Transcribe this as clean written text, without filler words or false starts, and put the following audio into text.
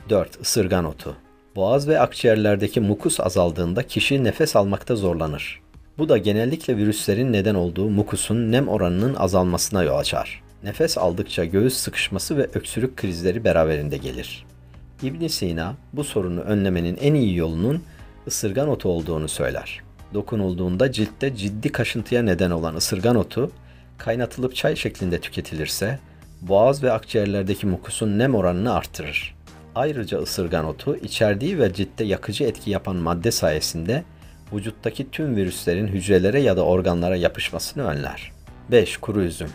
4. Isırgan otu. Boğaz ve akciğerlerdeki mukus azaldığında kişi nefes almakta zorlanır. Bu da genellikle virüslerin neden olduğu mukusun nem oranının azalmasına yol açar. Nefes aldıkça göğüs sıkışması ve öksürük krizleri beraberinde gelir. İbn Sina bu sorunu önlemenin en iyi yolunun ısırgan otu olduğunu söyler. Dokunulduğunda ciltte ciddi kaşıntıya neden olan ısırgan otu, kaynatılıp çay şeklinde tüketilirse, boğaz ve akciğerlerdeki mukusun nem oranını artırır. Ayrıca ısırgan otu, içerdiği ve ciltte yakıcı etki yapan madde sayesinde, vücuttaki tüm virüslerin hücrelere ya da organlara yapışmasını önler. 5. Kuru üzüm.